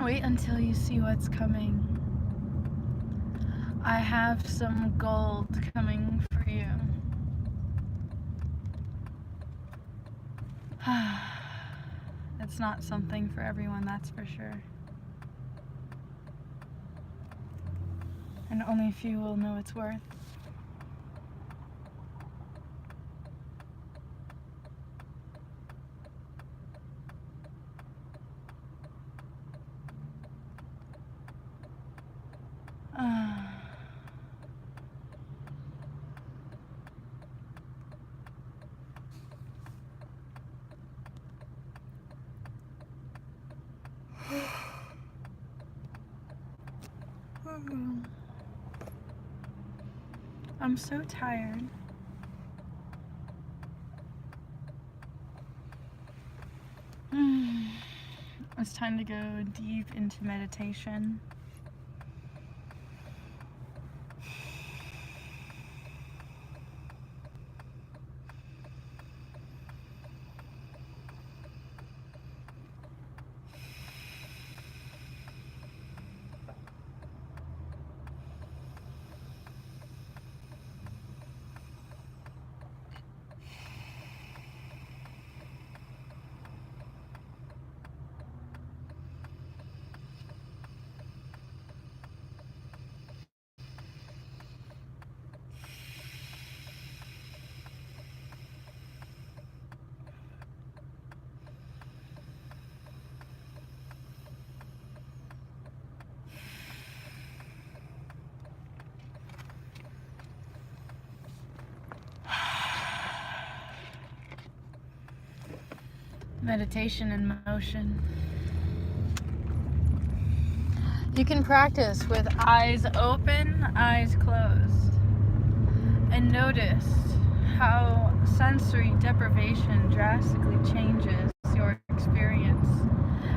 Wait until you see what's coming. I have some gold coming for you. It's not something for everyone, that's for sure. And only a few will know its worth. I'm so tired. It's time to go deep into meditation. Meditation in motion. You can practice with eyes open, eyes closed, and notice how sensory deprivation drastically changes your experience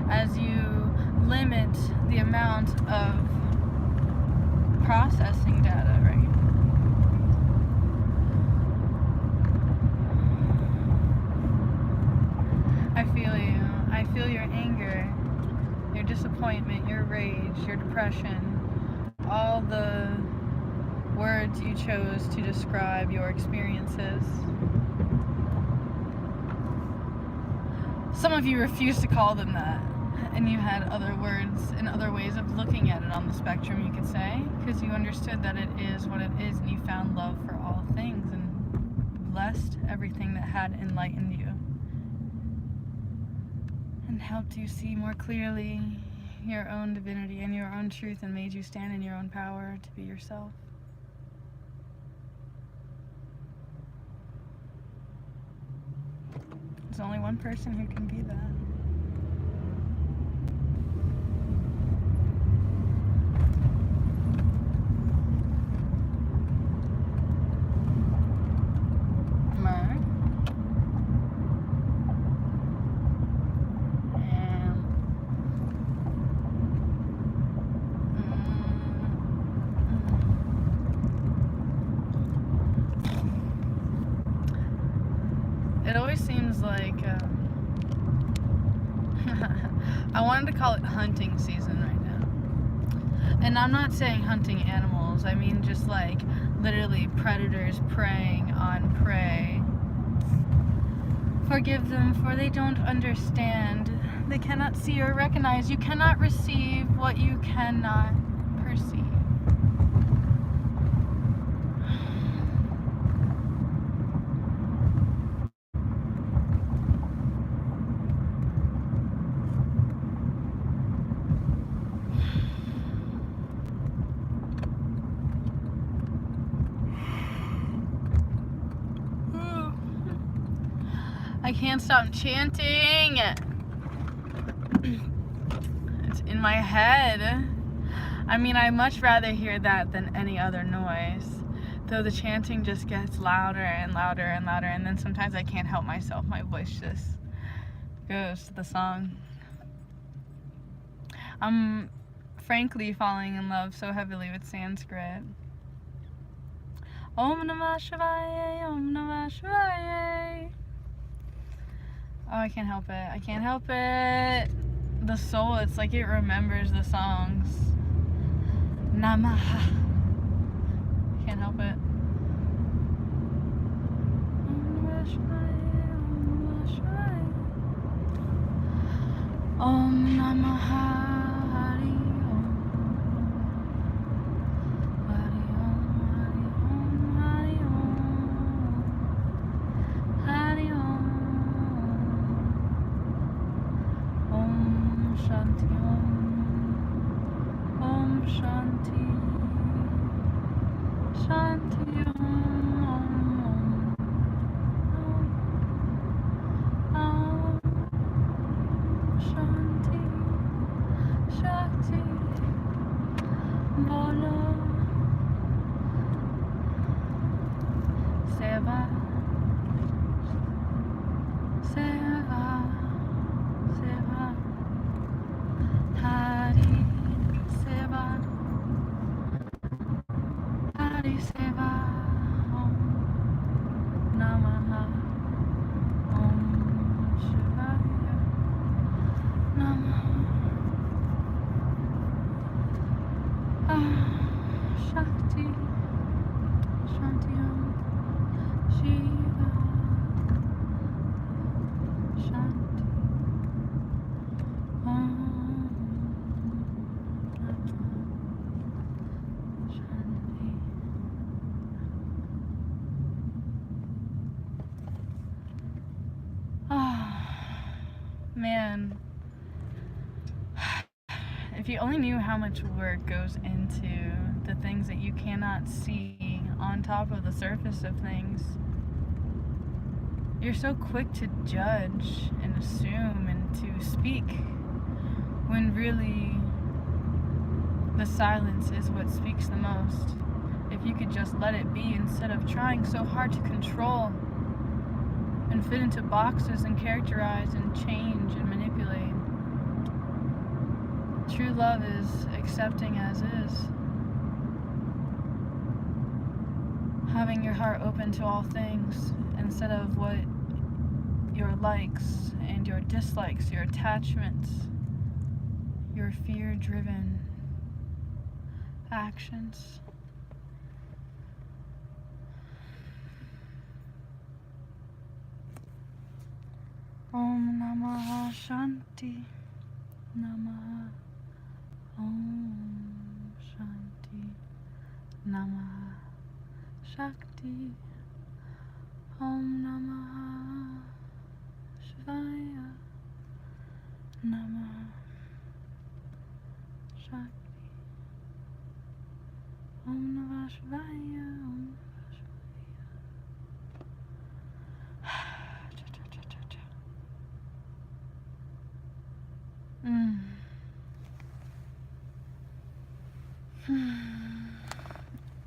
as you limit the amount of processing data, right? I feel you. I feel your anger, your disappointment, your rage, your depression, all the words you chose to describe your experiences. Some of you refused to call them that, and you had other words and other ways of looking at it on the spectrum, you could say, because you understood that it is what it is, and you found love for all things and blessed everything that had enlightened you and helped you see more clearly your own divinity and your own truth and made you stand in your own power to be yourself. There's only one person who can be that. It always seems like I wanted to call it hunting season right now. And I'm not saying hunting animals, I mean just like literally predators preying on prey. Forgive them, for they don't understand. They cannot see or recognize. You cannot receive what you cannot perceive. I can't stop chanting. It's in my head. I mean, I much rather hear that than any other noise. Though the chanting just gets louder and louder and louder, and then sometimes I can't help myself. My voice just goes to the song. I'm frankly falling in love so heavily with Sanskrit. Om Namah Shivaya, Om Namah Shivaya. Oh, I can't help it. I can't help it. The soul, it's like it remembers the songs. Namaha. Can't help it. Om Namaha Hari Om. Hari Om, Hari Om, Hari Om. Hari Om. Om Shanti Om. Om Shanti. Shanti Om. Shanti. Shakti. Bolo. Seva. Seva. Seva. Hari Seva. Hari Seva. Om Namaha. Om Shivaya. Namaha. Shakti. Shanti Om. Shiva. Shanti. Om. Shanti. Man, if you only knew how much work goes into the things that you cannot see on top of the surface of things. You're so quick to judge and assume and to speak, when really the silence is what speaks the most. If you could just let it be instead of trying so hard to control and fit into boxes and characterize and change and manipulate. True love is accepting as is. Having your heart open to all things instead of what your likes and your dislikes, your attachments, your fear-driven actions. Om Namaha Shanti. Namaha. Om Shanti. Namaha Shakti. Om Namaha Shivaya. Namaha Shakti. Om Namah Shivaya. Om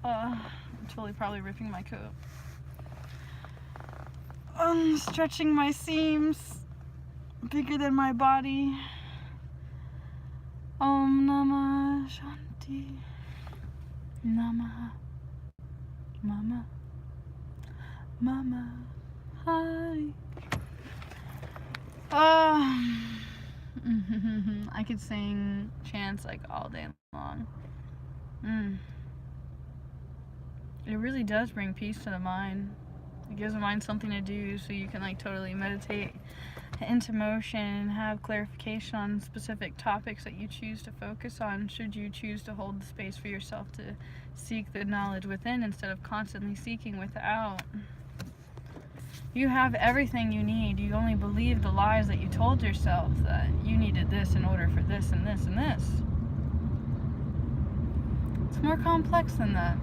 I'm totally probably ripping my coat. Stretching my seams bigger than my body. Om Namah Shanti. Namaha. Mama. Mama. Hari. I could sing chants like all day long. It really does bring peace to the mind. It gives the mind something to do so you can like totally meditate into motion and have clarification on specific topics that you choose to focus on, should you choose to hold the space for yourself to seek the knowledge within instead of constantly seeking without. You have everything you need. You only believe the lies that you told yourself, that you needed this in order for this and this and this. It's more complex than that.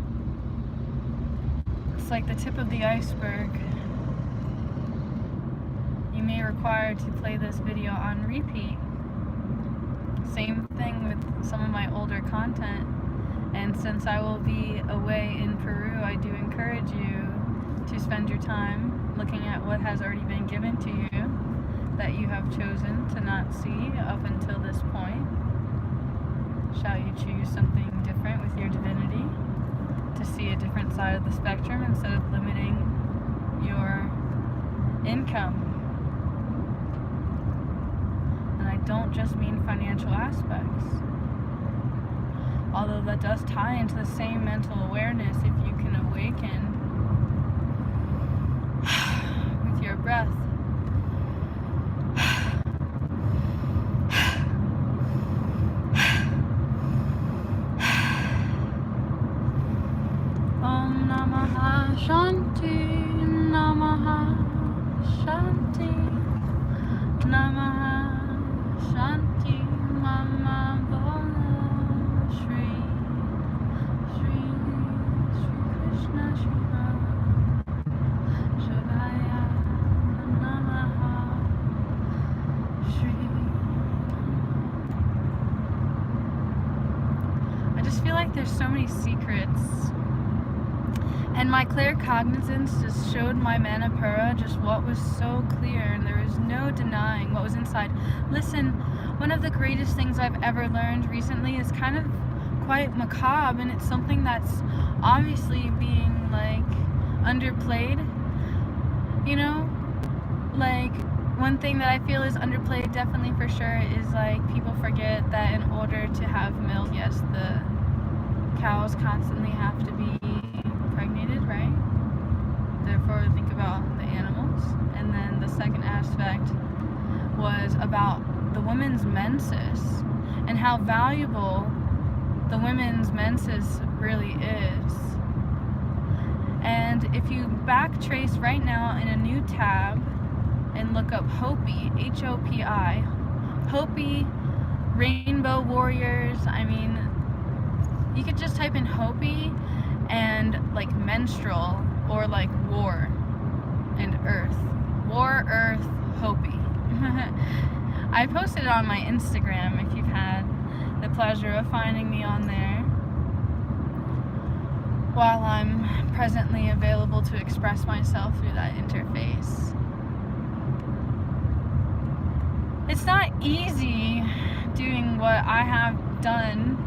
It's like the tip of the iceberg. may require to play this video on repeat. Same thing with some of my older content. And since I will be away in Peru, I do encourage you to spend your time looking at what has already been given to you that you have chosen to not see up until this point. Shall you choose something different with your divinity, to see a different side of the spectrum instead of limiting your income? And I don't just mean financial aspects, although that does tie into the same mental awareness if you can awaken with your breath. Om Namaha Shanti, Namaha Shanti, Namaha Shanti, Mama Bola Shri, Shri, Shri Krishna Shiva, Shivaya, Namaha Shri. I just feel like there's so many secrets. And my claircognizance just showed my Manipura just what was so clear, and there was no denying what was inside. Listen, one of the greatest things I've ever learned recently is kind of quite macabre, and it's something that's obviously being like underplayed. You know, like one thing that I feel is underplayed definitely for sure is like people forget that in order to have milk, yes, the cows constantly have to be impregnated, right? Therefore, think about the animals. And then the second aspect was about the women's menses and how valuable the women's menses really is. And if you backtrace right now in a new tab and look up Hopi, H-O-P-I, Hopi, Rainbow Warriors, I mean, you could just type in Hopi and like menstrual or like war and earth. War, earth, Hopi. I posted it on my Instagram if you've had the pleasure of finding me on there, while I'm presently available to express myself through that interface. It's not easy doing what I have done,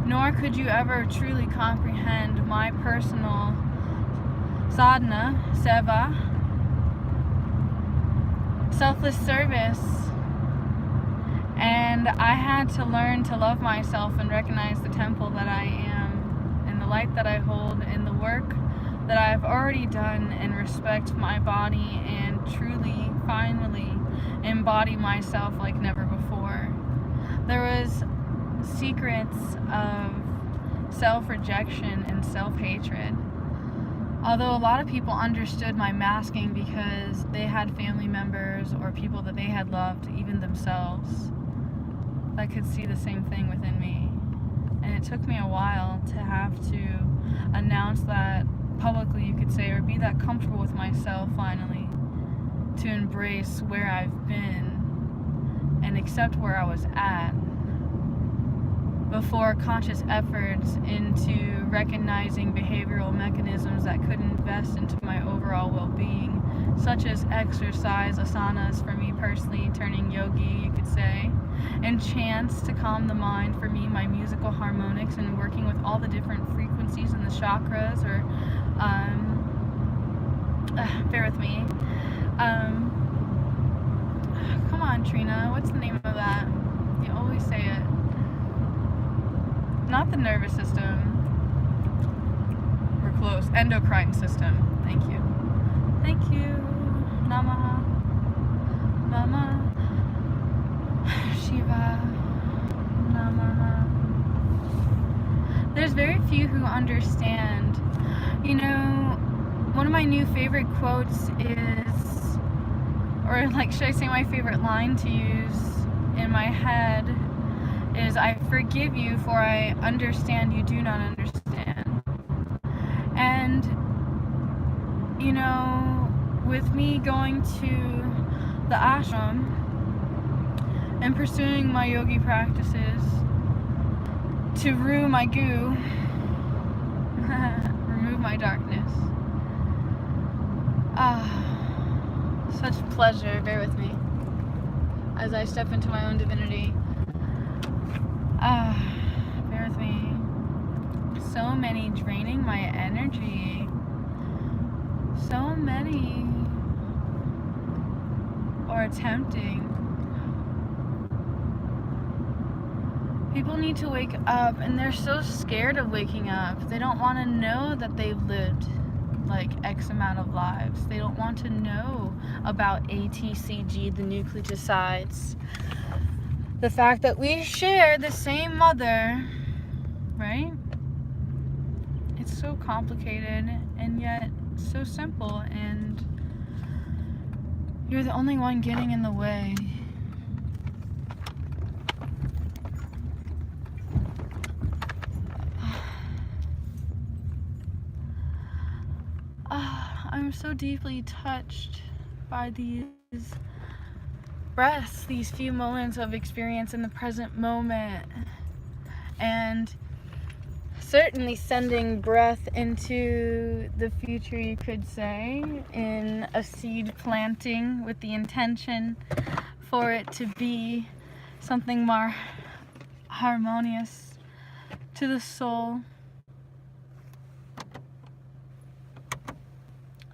nor could you ever truly comprehend my personal sadhana, seva, selfless service. And I had to learn to love myself and recognize the temple that I am, and the light that I hold, and the work that I've already done, and respect my body and truly, finally embody myself like never before. There was secrets of self-rejection and self-hatred. Although a lot of people understood my masking because they had family members or people that they had loved, even themselves, that could see the same thing within me. And it took me a while to have to announce that publicly, you could say, or be that comfortable with myself finally, to embrace where I've been and accept where I was at, before conscious efforts into recognizing behavioral mechanisms that could invest into my overall well-being, such as exercise, asanas for me personally, turning yogi, you could say, and chants to calm the mind for me, my musical harmonics, and working with all the different frequencies in the chakras, or bear with me, come on Trina, what's the name of that? You always say it. Not the nervous system. We're close. Endocrine system. Thank you. Thank you. Namaha. Mama. Shiva. Namaha. There's very few who understand. You know, one of my new favorite quotes is, or like, should I say my favorite line to use in my head is, I forgive you for I understand you do not understand. And, you know, with me going to the ashram and pursuing my yogi practices to rue my goo, remove my darkness. Such pleasure, bear with me, as I step into my own divinity. Bear with me. So many draining my energy. So many. Or attempting. People need to wake up, and they're so scared of waking up. They don't want to know that they've lived like X amount of lives. They don't want to know about ATCG, the nucleotides. The fact that we share the same mother, right? It's so complicated and yet so simple, and you're the only one getting in the way. I'm so deeply touched by these breaths, these few moments of experience in the present moment, and certainly sending breath into the future, you could say, in a seed planting with the intention for it to be something more harmonious to the soul.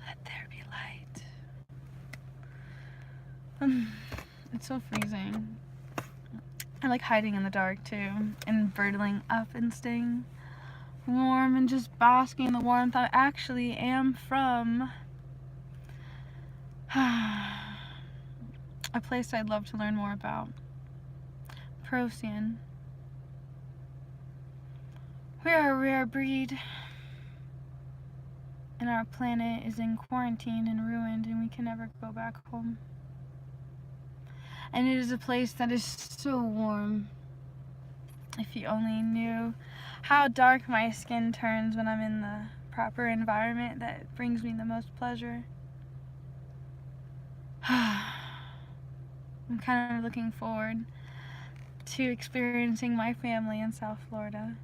Let there be light. It's so freezing. I like hiding in the dark too, and birdling up and staying warm and just basking in the warmth. I actually am from a place I'd love to learn more about. Procyon. We are a rare breed, and our planet is in quarantine and ruined, and we can never go back home. And it is a place that is so warm. If you only knew how dark my skin turns when I'm in the proper environment that brings me the most pleasure. I'm kind of looking forward to experiencing my family in South Florida.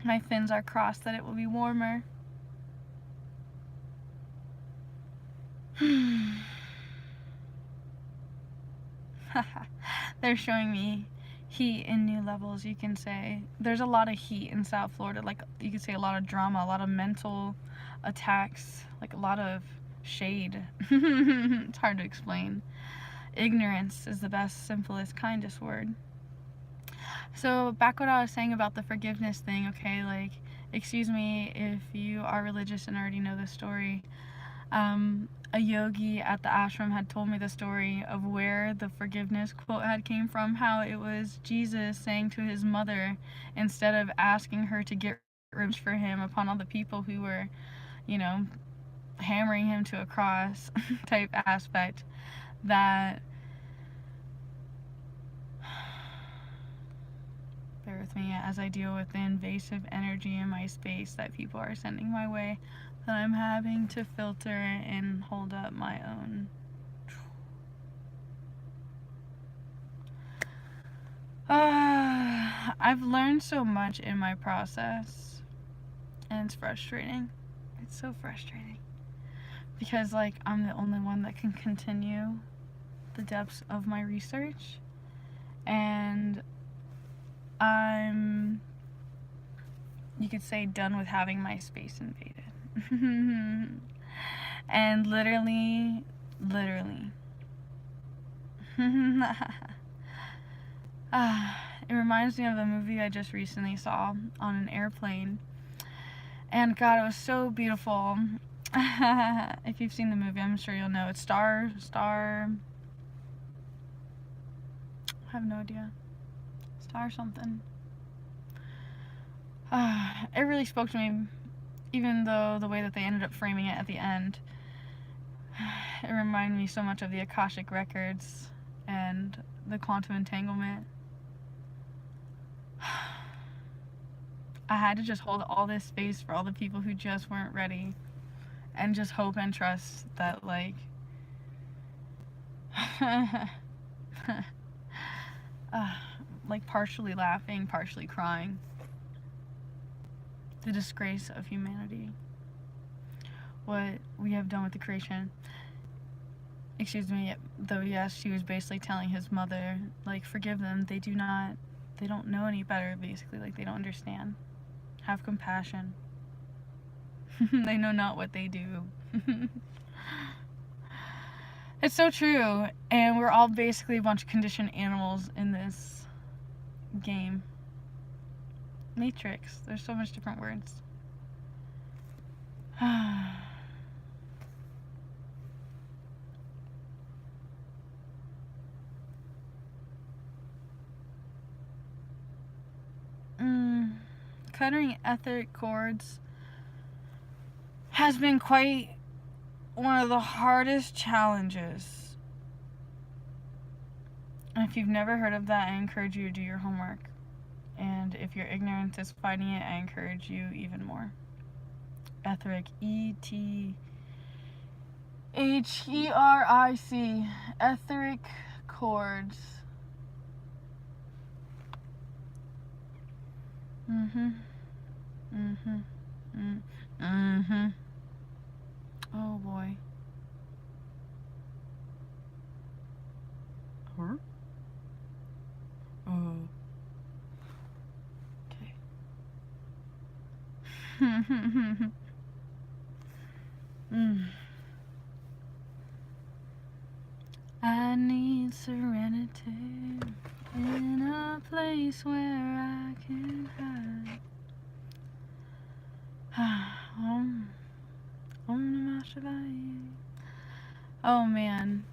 My fins are crossed that it will be warmer. They're showing me heat in new levels, you can say. There's a lot of heat in South Florida, like you could say a lot of drama, a lot of mental attacks, like a lot of shade. It's hard to explain. Ignorance is the best, simplest, kindest word. So back what I was saying about the forgiveness thing, okay, like, excuse me if you are religious and already know this story. A yogi at the ashram had told me the story of where the forgiveness quote had came from, how it was Jesus saying to his mother, instead of asking her to get revenge for him upon all the people who were, you know, hammering him to a cross type aspect, that, bear with me as I deal with the invasive energy in my space that people are sending my way, that I'm having to filter and hold up my own. I've learned so much in my process, and it's frustrating. It's so frustrating. Because, like, I'm the only one that can continue the depths of my research, and I'm, you could say, done with having my space invaded. And literally it reminds me of a movie I just recently saw on an airplane, and God, it was so beautiful. If you've seen the movie, I'm sure you'll know. It's Star I have no idea. Star something. It really spoke to me, even though the way that they ended up framing it at the end, it reminded me so much of the Akashic Records and the quantum entanglement. I had to just hold all this space for all the people who just weren't ready. and just hope and trust that, like, like partially laughing, partially crying. The disgrace of humanity. What we have done with the creation. Excuse me, though, yes, she was basically telling his mother, like, forgive them. They don't know any better, basically. Like, they don't understand. Have compassion. They know not what they do. It's so true, and we're all basically a bunch of conditioned animals in this game. Matrix. There's so much different words. Cutting etheric cords has been quite one of the hardest challenges. And if you've never heard of that, I encourage you to do your homework. And if your ignorance is fighting it, I encourage you even more. Etheric, E-T-H-E-R-I-C, etheric cords. Oh boy. Huh? Okay. I need serenity in a place where I can hide. Oh man,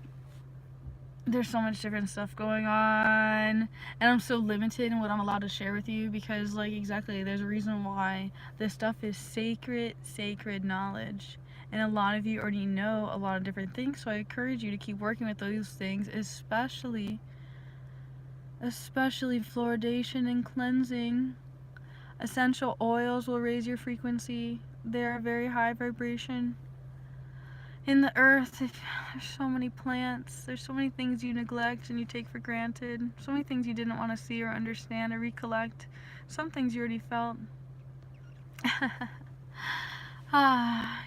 there's so much different stuff going on, and I'm so limited in what I'm allowed to share with you because, like, exactly, there's a reason why this stuff is sacred knowledge. And a lot of you already know a lot of different things, so I encourage you to keep working with those things, especially fluoridation and cleansing. Essential oils will raise your frequency. They're a very high vibration. In the earth, there's so many plants, there's so many things you neglect and you take for granted, so many things you didn't want to see or understand or recollect, some things you already felt.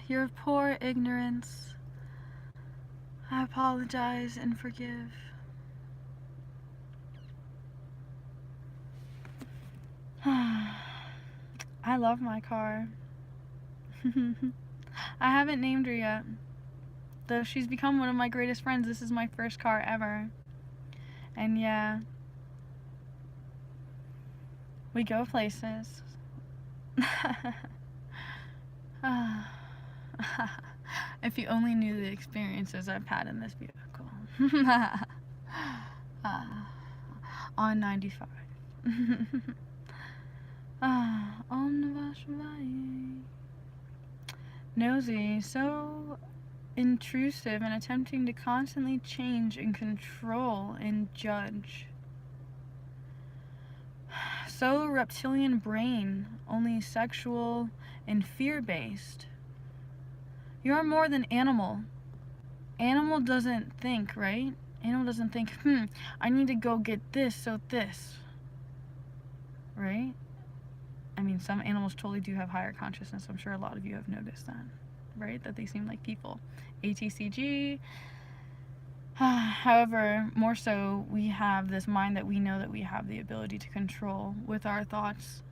Your poor ignorance. I apologize and forgive. I love my car. I haven't named her yet. Though she's become one of my greatest friends. This is my first car ever. And yeah, we go places. If you only knew the experiences I've had in this vehicle. On 95. Nosy, so intrusive and attempting to constantly change and control and judge. So reptilian brain, only sexual and fear-based. You're more than animal. Animal doesn't think, right? Animal doesn't think, I need to go get this, so this. Right? I mean, some animals totally do have higher consciousness. I'm sure a lot of you have noticed that, right? That they seem like people. ATCG. However, more so, we have this mind that we know that we have the ability to control with our thoughts.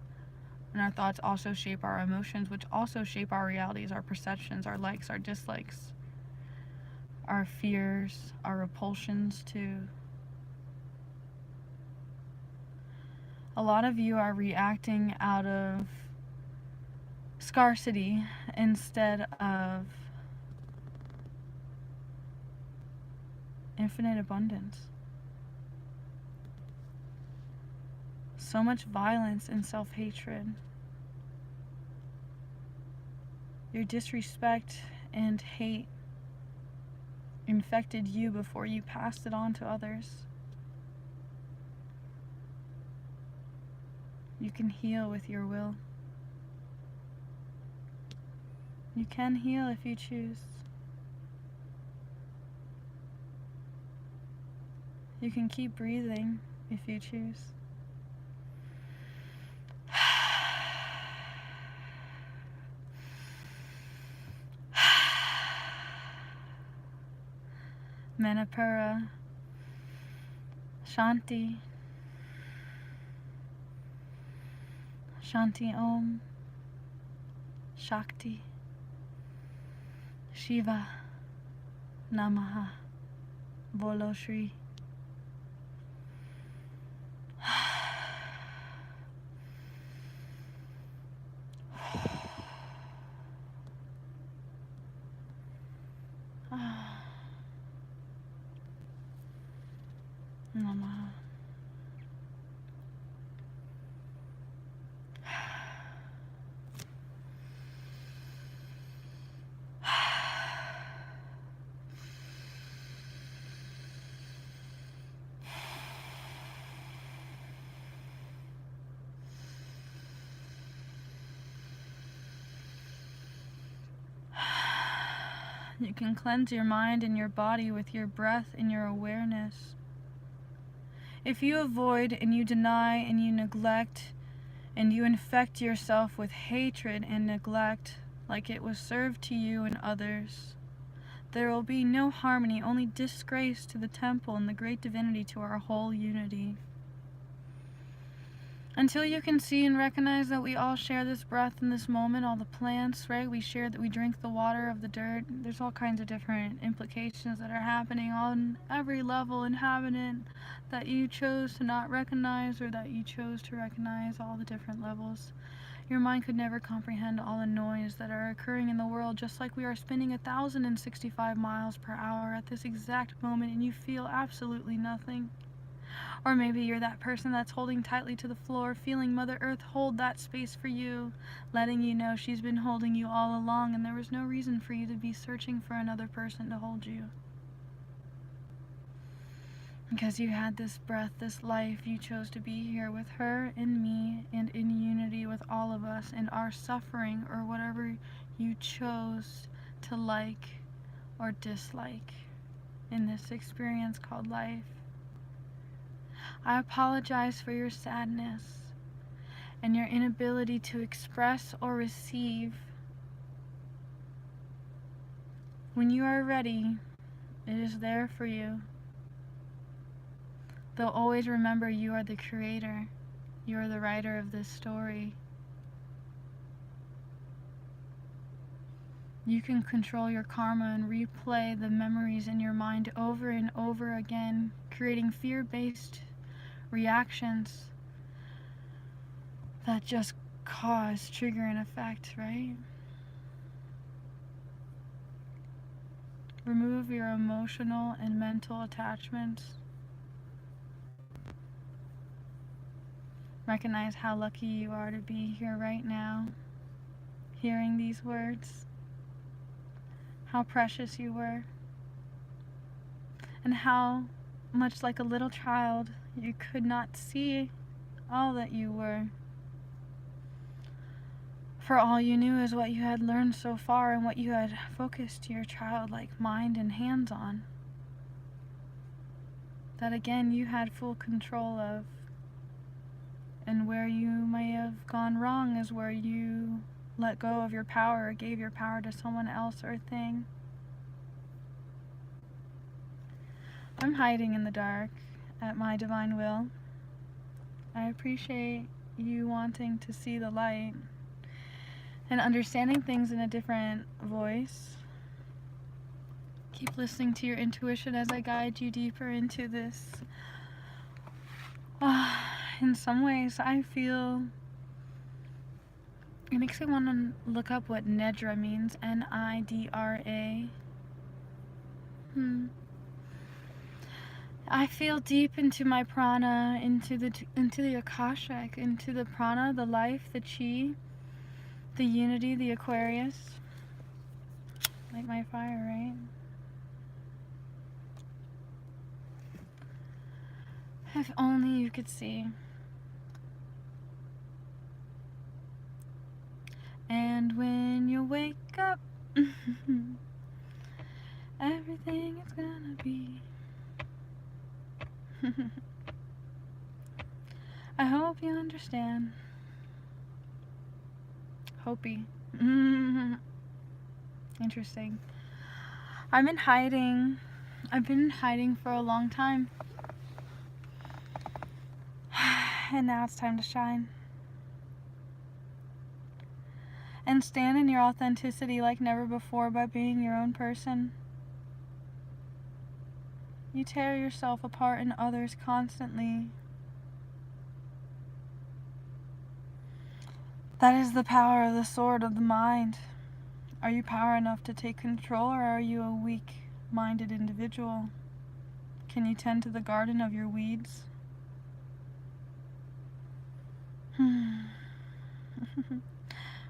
And our thoughts also shape our emotions, which also shape our realities, our perceptions, our likes, our dislikes, our fears, our repulsions too. A lot of you are reacting out of scarcity instead of infinite abundance. So much violence and self-hatred. Your disrespect and hate infected you before you passed it on to others. You can heal with your will. You can heal if you choose. You can keep breathing if you choose. Manipura, Shanti, Shanti Om, Shakti, Shiva, Namaha, Bolo Shri. Namaha. You can cleanse your mind and your body with your breath and your awareness. If you avoid and you deny and you neglect and you infect yourself with hatred and neglect like it was served to you and others, there will be no harmony, only disgrace to the temple and the great divinity, to our whole unity. Until you can see and recognize that we all share this breath in this moment, all the plants, right? We share that we drink the water of the dirt. There's all kinds of different implications that are happening on every level inhabitant that you chose to not recognize or that you chose to recognize, all the different levels. Your mind could never comprehend all the noise that are occurring in the world, just like we are spinning 1,065 miles per hour at this exact moment and you feel absolutely nothing. Or maybe you're that person that's holding tightly to the floor, feeling Mother Earth hold that space for you, letting you know she's been holding you all along and there was no reason for you to be searching for another person to hold you. Because you had this breath, this life, you chose to be here with her and me and in unity with all of us and our suffering or whatever you chose to like or dislike in this experience called life. I apologize for your sadness and your inability to express or receive. When you are ready, it is there for you. They'll always remember you are the creator. You are the writer of this story. You can control your karma and replay the memories in your mind over and over again, creating fear-based reactions that just cause trigger and effect, right? Remove your emotional and mental attachments. Recognize how lucky you are to be here right now, hearing these words. How precious you were. And how much like a little child you could not see all that you were. For all you knew is what you had learned so far and what you had focused your childlike mind and hands on. That again you had full control of. And where you may have gone wrong is where you let go of your power or gave your power to someone else or thing. I'm hiding in the dark at my divine will. I appreciate you wanting to see the light and understanding things in a different voice. Keep listening to your intuition as I guide you deeper into this. In some ways, I feel it makes me want to look up what Nidra means. Nidra. I feel deep into my prana, into the Akashic, into the prana, the life, the chi, the unity, the Aquarius. Like my fire, right? If only you could see. And when you wake up, everything is gonna be. I hope you understand. Hopi. Interesting. I've been hiding. I've been hiding for a long time. And now it's time to shine. And stand in your authenticity like never before by being your own person. You tear yourself apart in others constantly. That is the power of the sword of the mind. Are you power enough to take control, or are you a weak-minded individual? Can you tend to the garden of your weeds?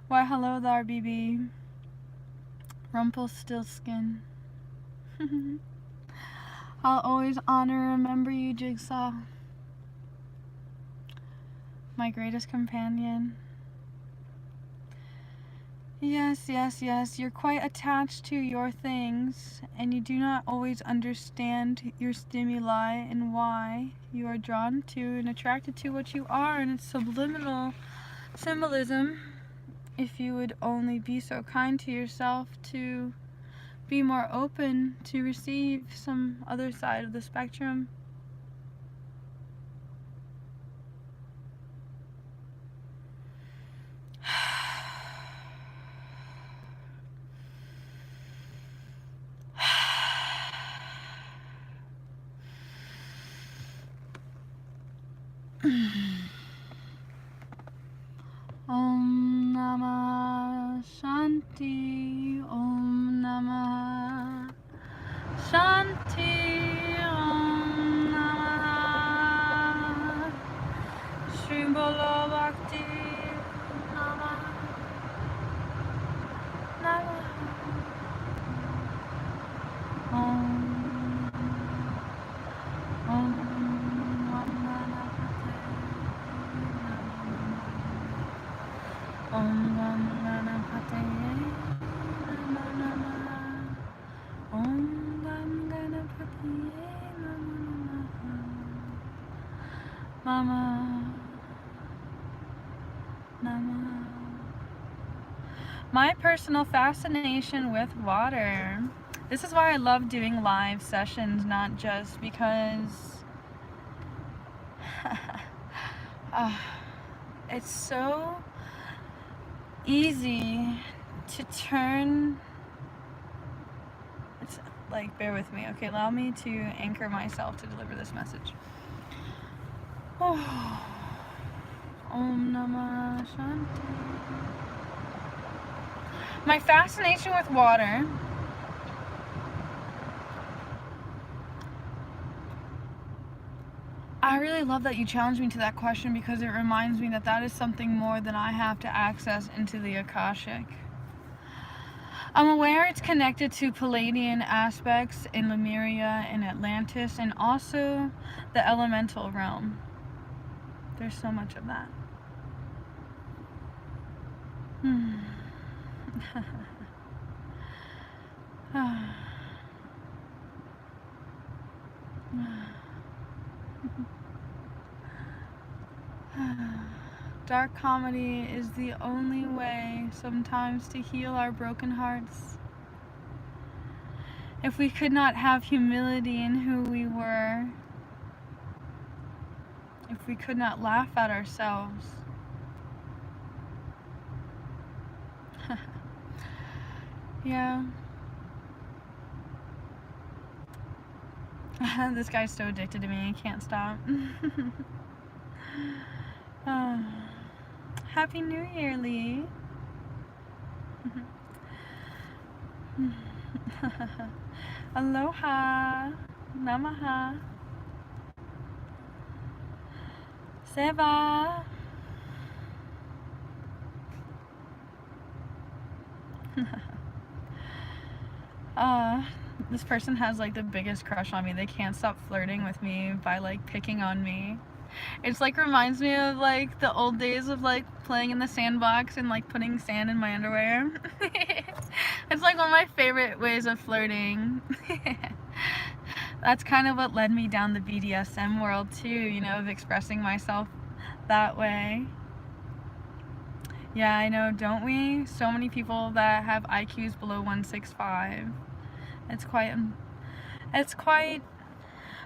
Why, hello there, BB. Rumpelstiltskin. I'll always honor and remember you, Jigsaw. My greatest companion. Yes, yes, yes, you're quite attached to your things, and you do not always understand your stimuli and why you are drawn to and attracted to what you are, and it's subliminal symbolism. If you would only be so kind to yourself to be more open to receive some other side of the spectrum. Om Namah Shanti, Om Namah Shanti, Om Namah Shri Bolo Bhakti Namah Namah Om Om Om Ganapate Namah Om Ganapate Namah Mama Namah. My personal fascination with water. This is why I love doing live sessions, not just because it's so easy to turn. It's like, bear with me, okay? Allow me to anchor myself to deliver this message. Oh. Om Namah Shanti. My fascination with water I really love that you challenged me to that question, because it reminds me that that is something more than I have to access into the Akashic. I'm aware it's connected to Palladian aspects in Lemuria and Atlantis, and also the elemental realm. There's so much of that. Dark comedy is the only way sometimes to heal our broken hearts. If we could not have humility in who we were, if we could not laugh at ourselves, yeah. This guy's so addicted to me, he can't stop. Happy New Year, Lee. Aloha. Namaha. Seva. This person has like the biggest crush on me. They can't stop flirting with me by like picking on me. It's like reminds me of like the old days of like playing in the sandbox and like putting sand in my underwear. It's like one of my favorite ways of flirting. That's kind of what led me down the BDSM world too, you know, of expressing myself that way. Yeah, I know, don't we? So many people that have IQs below 165. It's quite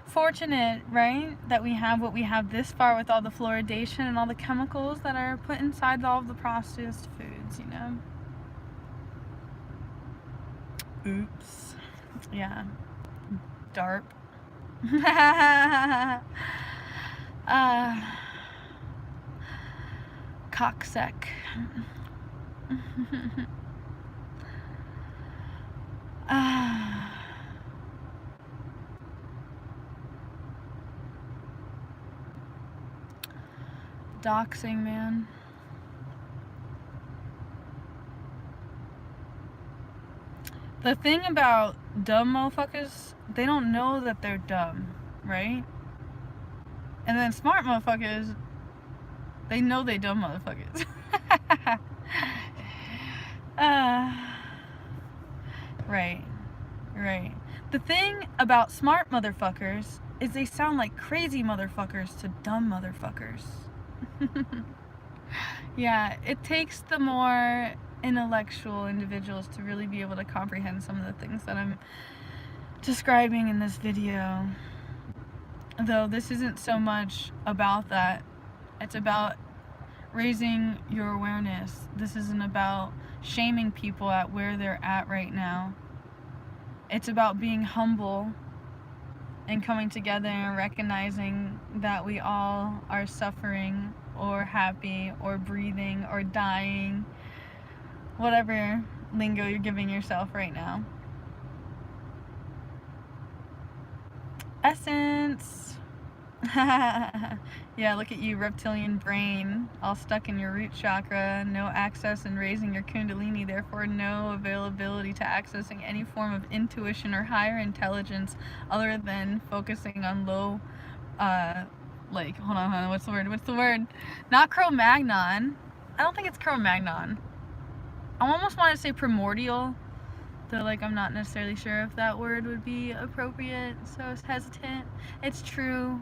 fortunate, right? That we have what we have this far with all the fluoridation and all the chemicals that are put inside all of the processed foods, you know? Oops. Yeah. DARP. Cocksuck. Doxing, man. The thing about dumb motherfuckers, they don't know that they're dumb, right? And then smart motherfuckers, they know they dumb motherfuckers. Right. The thing about smart motherfuckers is they sound like crazy motherfuckers to dumb motherfuckers. Yeah, it takes the more intellectual individuals to really be able to comprehend some of the things that I'm describing in this video. Though this isn't so much about that. It's about raising your awareness. This isn't about shaming people at where they're at right now. It's about being humble and coming together and recognizing that we all are suffering or happy or breathing or dying, whatever lingo you're giving yourself right now. Essence. Yeah, look at you, reptilian brain, all stuck in your root chakra, no access in raising your kundalini, therefore no availability to accessing any form of intuition or higher intelligence other than focusing on low, like, hold on, what's the word? Not Cro-Magnon. I don't think it's Cro-Magnon. I almost want to say primordial, though, like, I'm not necessarily sure if that word would be appropriate, so I was hesitant. It's true.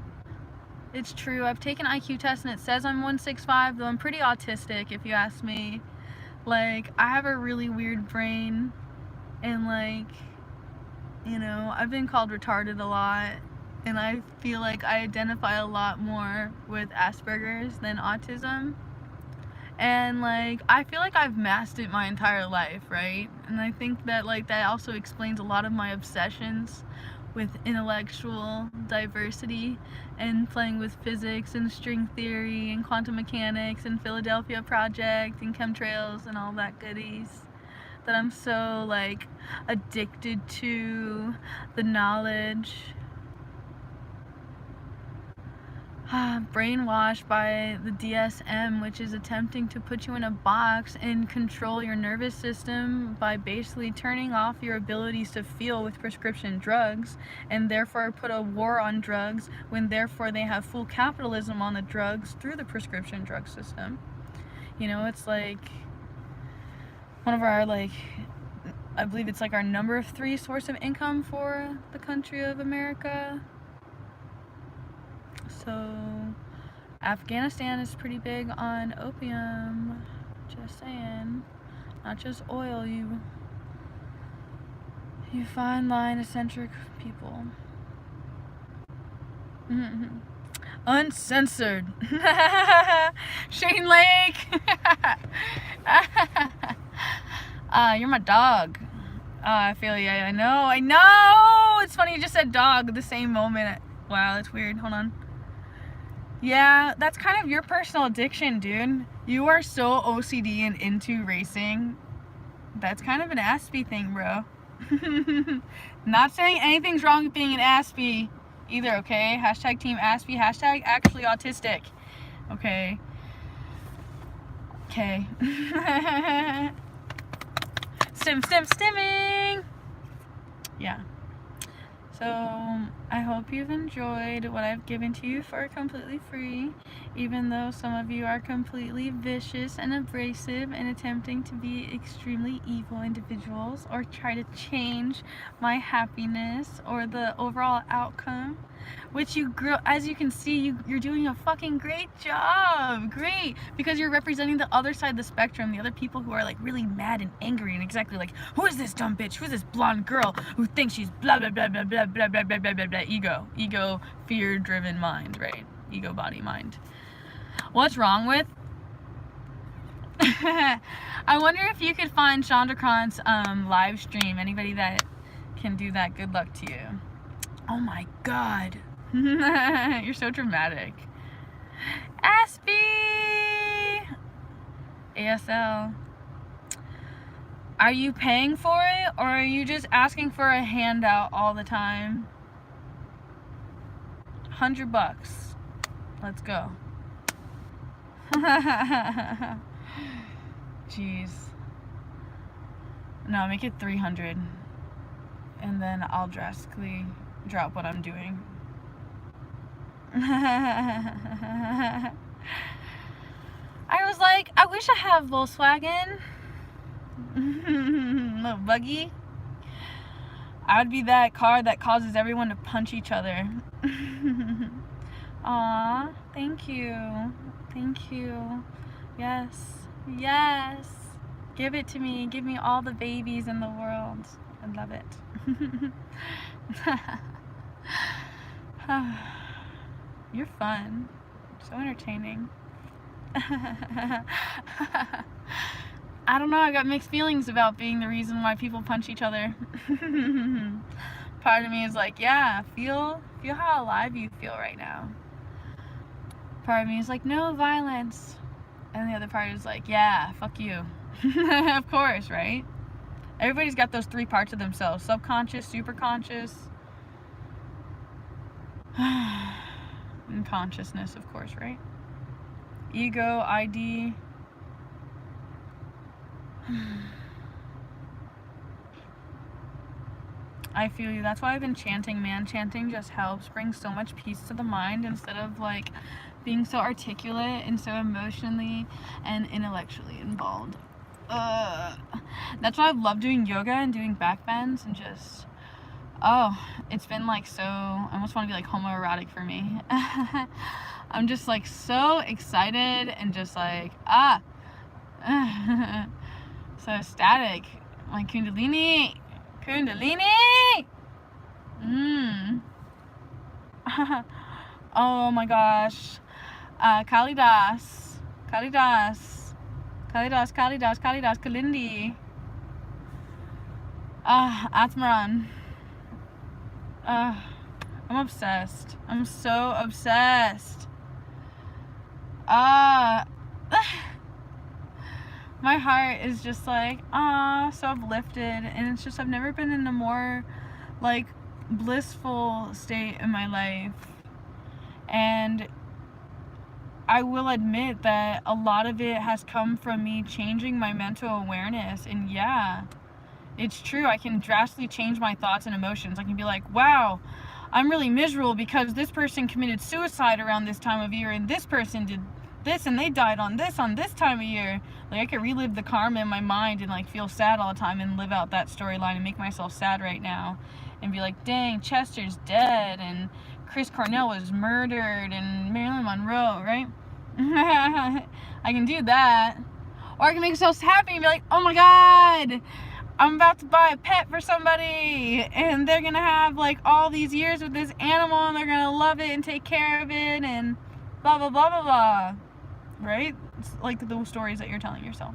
I've taken an IQ test and it says I'm 165, though I'm pretty autistic, if you ask me. Like, I have a really weird brain, and, like, you know, I've been called retarded a lot, and I feel like I identify a lot more with Asperger's than autism. And, like, I feel like I've masked it my entire life, right? And I think that, like, that also explains a lot of my obsessions with intellectual diversity and playing with physics and string theory and quantum mechanics and Philadelphia Project and chemtrails and all that goodies. That I'm so, like, addicted to the knowledge. Brainwashed by the DSM, which is attempting to put you in a box and control your nervous system by basically turning off your abilities to feel with prescription drugs, and therefore put a war on drugs when therefore they have full capitalism on the drugs through the prescription drug system. You know, it's like one of our, like, I believe it's like our number 3 source of income for the country of America. So, Afghanistan is pretty big on opium. Just saying. Not just oil, you fine line eccentric people. Uncensored. Shane Lake. You're my dog. I feel you. I know. It's funny you just said dog at the same moment. Wow, that's weird. Hold on. Yeah, that's kind of your personal addiction, dude. You are so OCD and into racing. That's kind of an Aspie thing, bro. Not saying anything's wrong with being an Aspie either, okay? Hashtag Team Aspie, hashtag actually autistic. Okay. Stimming! Yeah. So I hope you've enjoyed what I've given to you for completely free, even though some of you are completely vicious and abrasive and attempting to be extremely evil individuals or try to change my happiness or the overall outcome, which as you can see, you're doing a fucking great job. Great, because you're representing the other side of the spectrum, the other people who are like really mad and angry and exactly like, who is this dumb bitch, who is this blonde girl who thinks she's blah blah blah blah blah blah blah blah blah blah blah. Ego, fear driven mind, right? Ego, body, mind. What's wrong with I wonder if you could find Chandra Khan's live stream. Anybody that can do that, good luck to you. Oh my god. You're so dramatic. Aspie! ASL. Are you paying for it, or are you just asking for a handout all the time? $100. Let's go. Jeez. No, make it 300. And then I'll drastically drop what I'm doing. I was like, I wish I have Volkswagen. Little buggy. I would be that car that causes everyone to punch each other. Aw, thank you. Thank you. Yes. Yes. Give it to me. Give me all the babies in the world. I love it. You're fun. So entertaining. I don't know, I got mixed feelings about being the reason why people punch each other. Part of me is like, yeah, feel how alive you feel right now. Part of me is like, no violence. And the other part is like, yeah, fuck you. Of course, right? Everybody's got those three parts of themselves. Subconscious, superconscious, and consciousness, of course, right? Ego, ID. I feel you. That's why I've been chanting, man. Chanting just helps bring so much peace to the mind instead of like being so articulate and so emotionally and intellectually involved. That's why I love doing yoga and doing back bends and just, it's been like so, I almost want to be like homoerotic for me. I'm just like so excited and just like, so ecstatic. My Kundalini. Oh my gosh. Kalidas, Kalindi. Atmaran. I'm obsessed. I'm so obsessed. My heart is just like, so uplifted, and it's just, I've never been in a more like blissful state in my life. And I will admit that a lot of it has come from me changing my mental awareness. And yeah, it's true, I can drastically change my thoughts and emotions. I can be like, wow, I'm really miserable because this person committed suicide around this time of year, and this person did this and they died on this time of year. Like, I could relive the karma in my mind and like feel sad all the time and live out that storyline and make myself sad right now and be like, dang, Chester's dead and Chris Cornell was murdered and Marilyn Monroe, right? I can do that. Or I can make myself happy and be like, oh my god, I'm about to buy a pet for somebody and they're gonna have like all these years with this animal and they're gonna love it and take care of it and blah blah blah blah blah. Right? It's like the stories that you're telling yourself.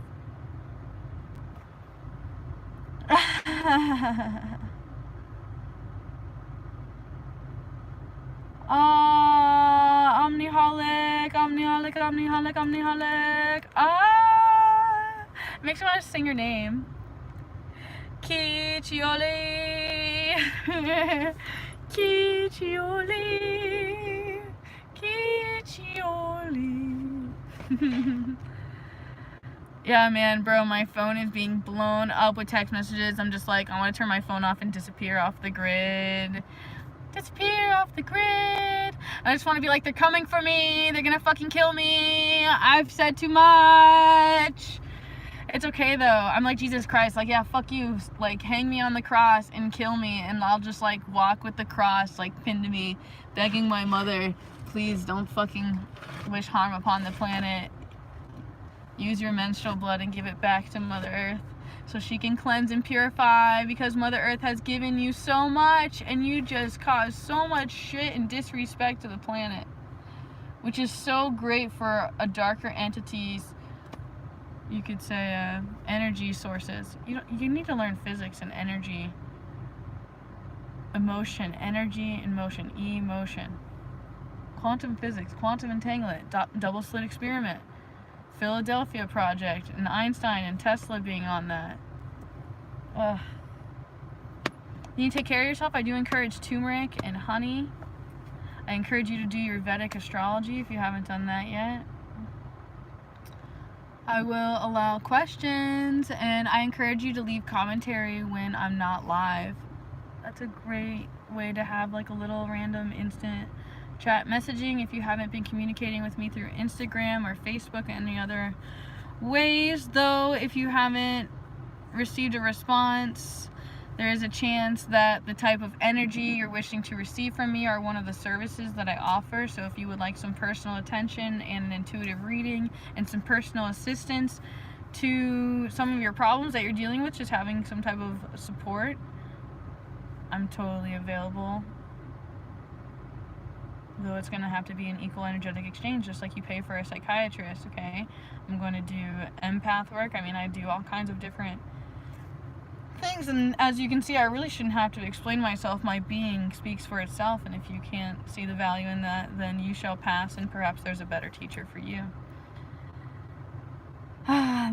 Omniholic. It makes me want to sing your name. Kichioli. Yeah, man, bro, my phone is being blown up with text messages. I'm just like, I want to turn my phone off and disappear off the grid. Disappear off the grid. I just want to be like, they're coming for me. They're gonna fucking kill me. I've said too much. It's okay though. I'm like Jesus Christ. Like, yeah, fuck you. Like, hang me on the cross and kill me, and I'll just like walk with the cross like pinned to me, begging my mother, please don't fucking wish harm upon the planet. Use your menstrual blood and give it back to Mother Earth so she can cleanse and purify, because Mother Earth has given you so much and you just cause so much shit and disrespect to the planet, which is so great for a darker entities, you could say, energy sources. You need to learn physics and energy, emotion, energy and motion, emotion, quantum physics, quantum entanglement, double slit experiment, Philadelphia Project, and Einstein and Tesla being on that. Ugh. You need to take care of yourself. I do encourage turmeric and honey. I encourage you to do your Vedic astrology if you haven't done that yet. I will allow questions, and I encourage you to leave commentary when I'm not live. That's a great way to have like a little random instant chat messaging if you haven't been communicating with me through Instagram or Facebook or any other ways. Though if you haven't received a response, there is a chance that the type of energy you're wishing to receive from me are one of the services that I offer. So if you would like some personal attention and an intuitive reading and some personal assistance to some of your problems that you're dealing with, just having some type of support, I'm totally available. Though it's going to have to be an equal energetic exchange, just like you pay for a psychiatrist, okay? I'm going to do empath work. I mean, I do all kinds of different things, and as you can see, I really shouldn't have to explain myself. My being speaks for itself, and if you can't see the value in that, then you shall pass, and perhaps there's a better teacher for you.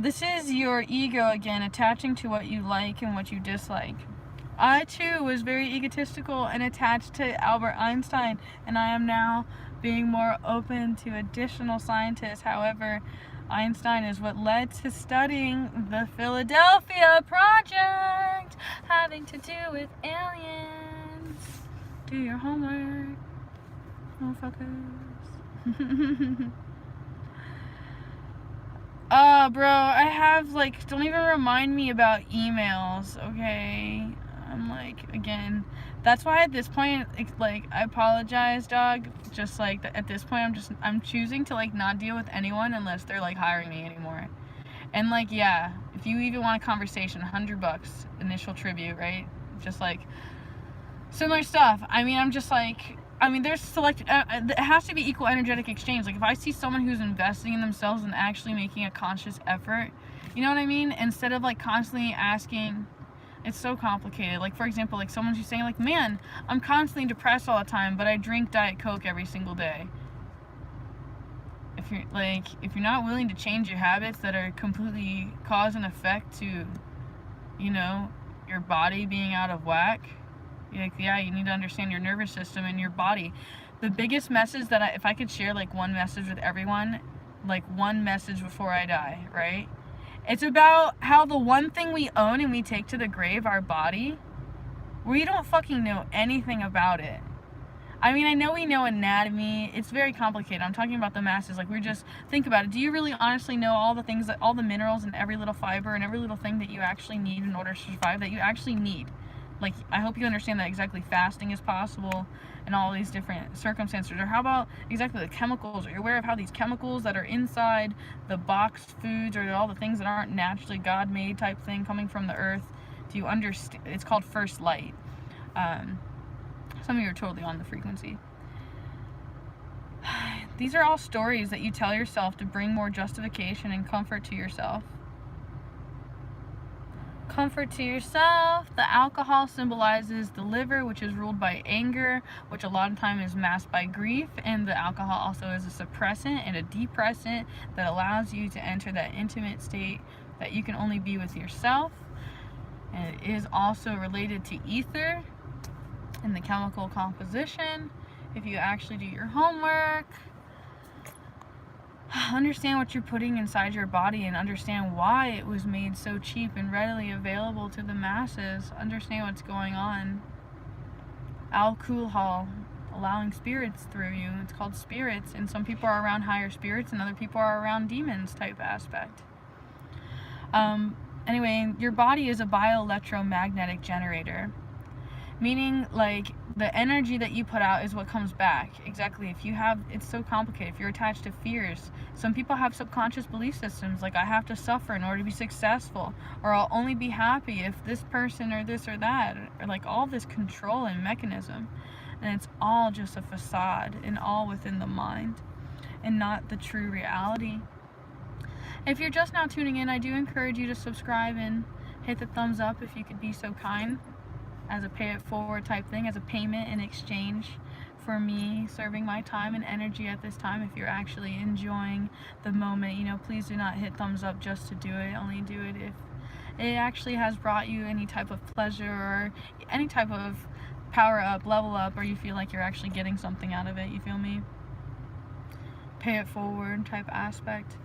This is your ego again, attaching to what you like and what you dislike. I too was very egotistical and attached to Albert Einstein, and I am now being more open to additional scientists. However, Einstein is what led to studying the Philadelphia Project, having to do with aliens. Do your homework, motherfuckers. Bro, I have, like, don't even remind me about emails, okay? I'm like, again, that's why at this point, like, I apologize, dog. Just like at this point, I'm choosing to like not deal with anyone unless they're like hiring me anymore. And like, yeah, if you even want a conversation, $100 initial tribute, right? Just like similar stuff. I mean, I'm just like, I mean, there's it has to be equal energetic exchange. Like if I see someone who's investing in themselves and actually making a conscious effort, you know what I mean? Instead of like constantly asking. It's so complicated. Like, for example, like someone who's saying like, man, I'm constantly depressed all the time, but I drink Diet Coke every single day. If you're not willing to change your habits that are completely cause and effect to, you know, your body being out of whack, like, yeah, you need to understand your nervous system and your body. The biggest message that if I could share like one message with everyone, like one message before I die, right? It's about how the one thing we own and we take to the grave, our body, we don't fucking know anything about it. I mean, I know we know anatomy. It's very complicated. I'm talking about the masses. Like, think about it. Do you really honestly know all the things, all the minerals and every little fiber and every little thing that you actually need in order to survive, that you actually need? Like, I hope you understand that exactly fasting is possible and all these different circumstances. Or how about exactly the chemicals? Are you aware of how these chemicals that are inside the boxed foods or all the things that aren't naturally God-made type thing coming from the earth? Do you understand? It's called first light. Some of you are totally on the frequency. These are all stories that you tell yourself to bring more justification and comfort to yourself. Comfort to yourself. The alcohol symbolizes the liver, which is ruled by anger, which a lot of time is masked by grief, and the alcohol also is a suppressant and a depressant that allows you to enter that intimate state that you can only be with yourself. And it is also related to ether and the chemical composition if you actually do your homework. Understand what you're putting inside your body and understand why it was made so cheap and readily available to the masses. Understand what's going on. Alcohol, allowing spirits through you. It's called spirits, and some people are around higher spirits and other people are around demons type aspect. Anyway, your body is a bioelectromagnetic generator, meaning like the energy that you put out is what comes back. Exactly. If you have, it's so complicated. If you're attached to fears, some people have subconscious belief systems like I have to suffer in order to be successful, or I'll only be happy if this person or this or that, or like all this control and mechanism. And it's all just a facade and all within the mind and not the true reality. If you're just now tuning in, I do encourage you to subscribe and hit the thumbs up if you could be so kind, as a pay it forward type thing, as a payment in exchange for me serving my time and energy at this time. If you're actually enjoying the moment, please do not hit thumbs up just to do it. Only do it if it actually has brought you any type of pleasure or any type of power up, level up, or you feel like you're actually getting something out of it. You feel me? Pay it forward type aspect.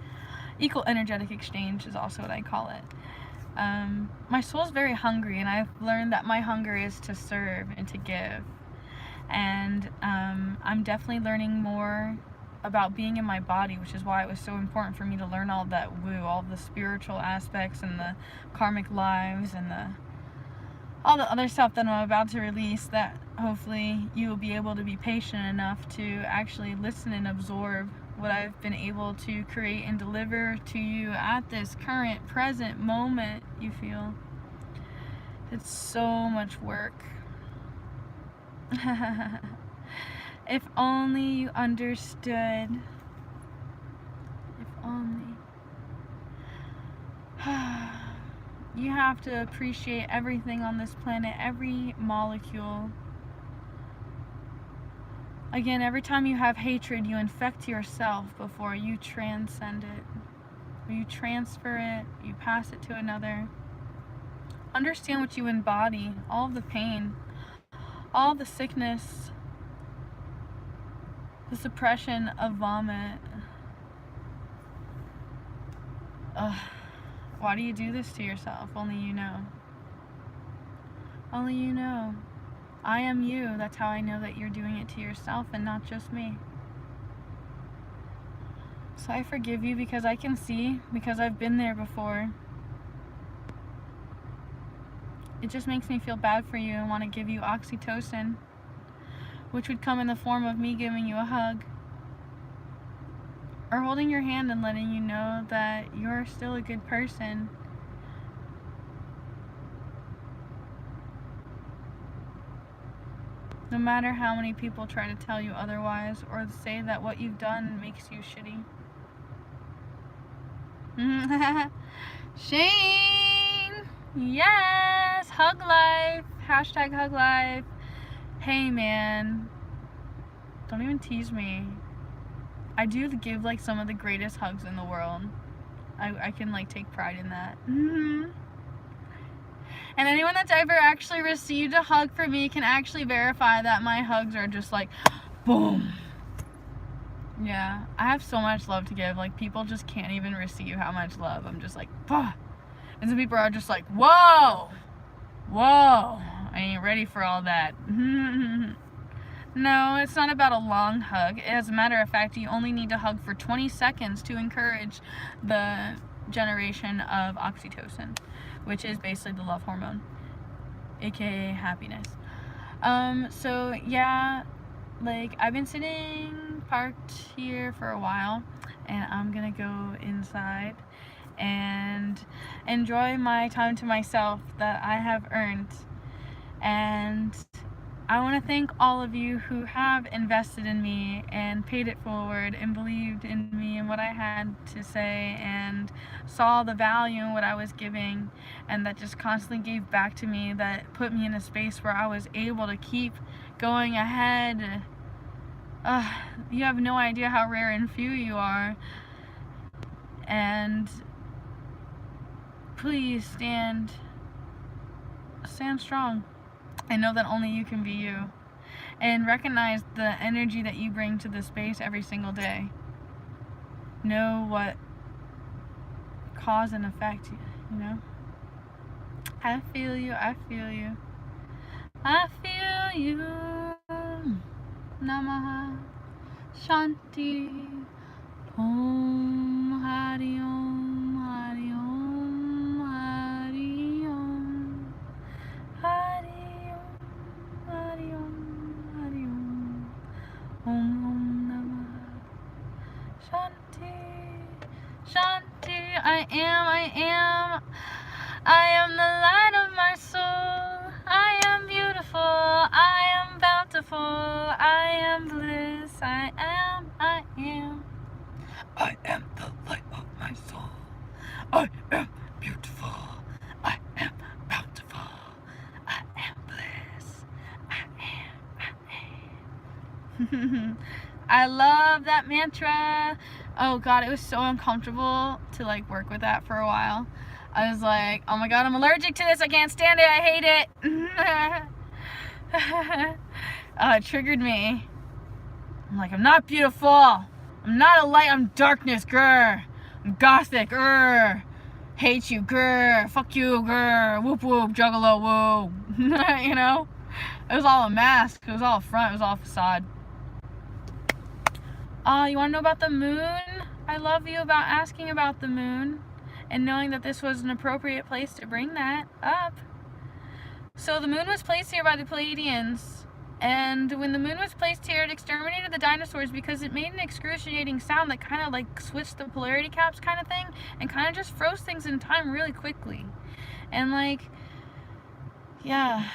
Equal energetic exchange is also what I call it. My soul's very hungry, and I've learned that my hunger is to serve and to give. And I'm definitely learning more about being in my body, which is why it was so important for me to learn all that woo, all the spiritual aspects and the karmic lives and all the other stuff that I'm about to release, that hopefully you will be able to be patient enough to actually listen and absorb what I've been able to create and deliver to you at this current present moment. You feel it's so much work. If only you understood. If only. You have to appreciate everything on this planet, every molecule. Again, every time you have hatred, you infect yourself before you transcend it. You transfer it, you pass it to another. Understand what you embody, all of the pain, all the sickness, the suppression of vomit. Why do you do this to yourself? Only you know. Only you know. I am you. That's how I know that you're doing it to yourself and not just me. So I forgive you because I can see, because I've been there before. It just makes me feel bad for you and want to give you oxytocin, which would come in the form of me giving you a hug, or holding your hand and letting you know that you're still a good person. No matter how many people try to tell you otherwise or say that what you've done makes you shitty. Shane! Yes! Hug life! Hashtag hug life. Hey man, don't even tease me. I do give like some of the greatest hugs in the world. I can like take pride in that. And anyone that's ever actually received a hug from me can actually verify that my hugs are just like boom. Yeah, I have so much love to give. Like, people just can't even receive how much love. I'm just like, bah. And some people are just like, whoa, whoa, I ain't ready for all that. No, it's not about a long hug. As a matter of fact, you only need to hug for 20 seconds to encourage the generation of oxytocin, which is basically the love hormone, aka happiness. So yeah, like, I've been sitting parked here for a while, and I'm gonna go inside and enjoy my time to myself that I have earned. And I want to thank all of you who have invested in me and paid it forward and believed in me and what I had to say and saw the value in what I was giving, and that just constantly gave back to me, that put me in a space where I was able to keep going ahead. You have no idea how rare and few you are. And please stand strong. I know that only you can be you, and recognize the energy that you bring to the space every single day. know what cause and effect, you know? I feel you, I feel you. I feel you. Namaha Shanti Om Hari Om Hari Om Hari Om Hari Om Hari Om Hari Om Om Namah Shanti Shanti. I am the light of my soul. I am beautiful. I am bountiful. I am bliss. I am. I am the light of my soul. I am beautiful. I am bountiful. I am bliss. I am. I love that mantra. Oh God, it was so uncomfortable to like work with that for a while. I was like, oh my God, I'm allergic to this. I can't stand it. I hate it. It triggered me. I'm like, I'm not beautiful. I'm not a light. I'm darkness. Grr. I'm gothic. Grr. Hate you. Grr. Fuck you. Grr. Whoop whoop. Juggalo. Whoa. You know? It was all a mask. It was all a front. It was all a facade. You want to know about the moon? I love you about asking about the moon and knowing that this was an appropriate place to bring that up. So the moon was placed here by the Pleiadians, and when the moon was placed here, it exterminated the dinosaurs because it made an excruciating sound that kind of like switched the polarity caps kind of thing and kind of just froze things in time really quickly. And like, yeah.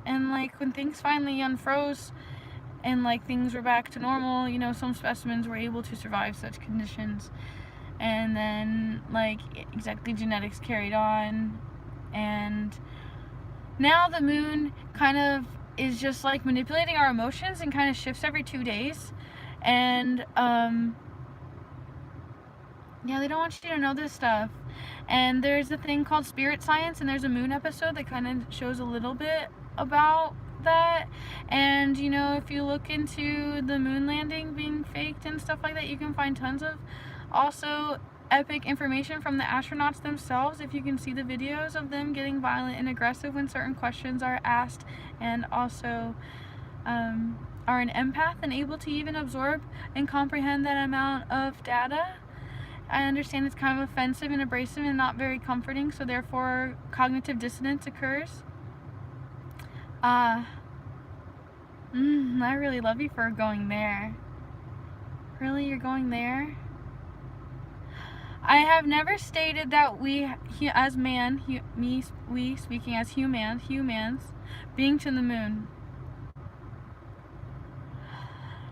And like when things finally unfroze and like things were back to normal, you know, some specimens were able to survive such conditions. And then like exactly genetics carried on, and now the moon kind of is just like manipulating our emotions and kind of shifts every 2 days. And yeah, they don't want you to know this stuff. And there's a thing called spirit science, and there's a moon episode that kind of shows a little bit about that. And you know, if you look into the moon landing being faked and stuff like that, you can find tons of also epic information from the astronauts themselves. If you can see the videos of them getting violent and aggressive when certain questions are asked, and also are an empath and able to even absorb and comprehend that amount of data. I understand it's kind of offensive and abrasive and not very comforting, so therefore cognitive dissonance occurs. I really love you for going there. Really, you're going there? I have never stated that we as man, we speaking as humans, being to the moon.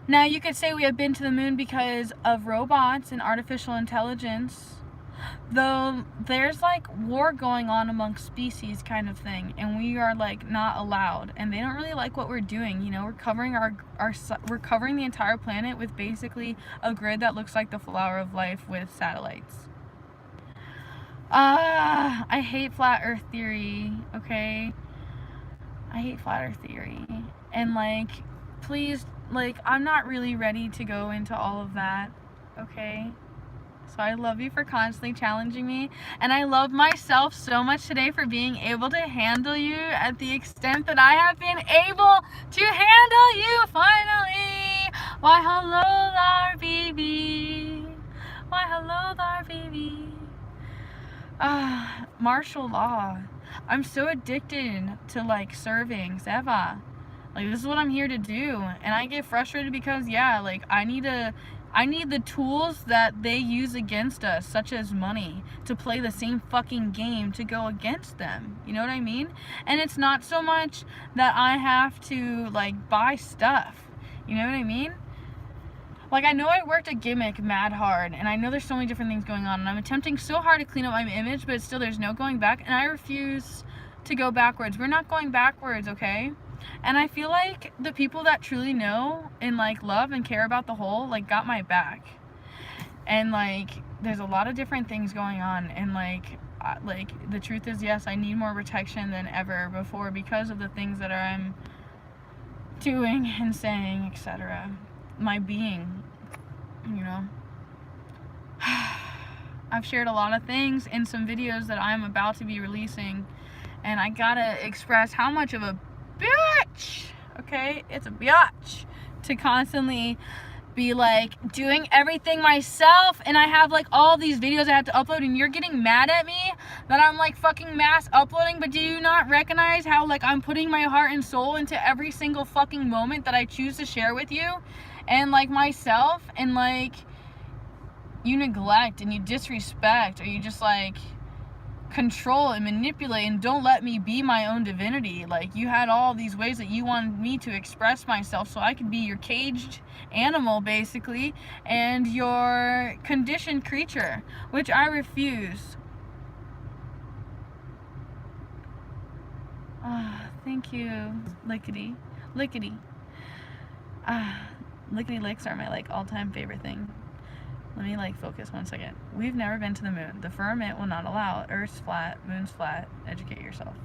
Now you could say we have been to the moon because of robots and artificial intelligence, though there's like war going on amongst species kind of thing, and we are like not allowed, and they don't really like what we're doing. You know, we're covering we're covering the entire planet with basically a grid that looks like the flower of life with satellites. I hate flat earth theory, okay? I hate flat earth theory. And like, please, like, I'm not really ready to go into all of that, okay? So I love you for constantly challenging me, and I love myself so much today for being able to handle you at the extent that I have been able to handle you finally. Why hello there, baby. Why hello there, baby. Martial law. I'm so addicted to like serving Seva. Like, this is what I'm here to do, and I get frustrated because yeah, like I need the tools that they use against us, such as money, to play the same fucking game to go against them. You know what I mean? And it's not so much that I have to like buy stuff. You know what I mean? Like, I know I worked a gimmick mad hard, and I know there's so many different things going on, and I'm attempting so hard to clean up my image, but still there's no going back, and I refuse to go backwards. We're not going backwards, okay? And I feel like the people that truly know and like love and care about the whole like got my back. And like there's a lot of different things going on, and like the truth is, yes, I need more protection than ever before because of the things that I'm doing and saying, etc. My being, you know. I've shared a lot of things in some videos that I'm about to be releasing, and I gotta express how much of a bitch, okay, it's a bitch to constantly be like doing everything myself, and I have like all these videos I have to upload, and you're getting mad at me that I'm like fucking mass uploading. But do you not recognize how like I'm putting my heart and soul into every single fucking moment that I choose to share with you and like myself, and like you neglect and you disrespect, or you just like control and manipulate and don't let me be my own divinity. Like, you had all these ways that you wanted me to express myself so I could be your caged animal basically, and your conditioned creature, which I refuse. Thank you, lickety lickety. Lickety licks are my like all-time favorite thing. Let me like focus 1 second. We've never been to the moon. The firmament will not allow. Earth's flat, moon's flat. Educate yourself.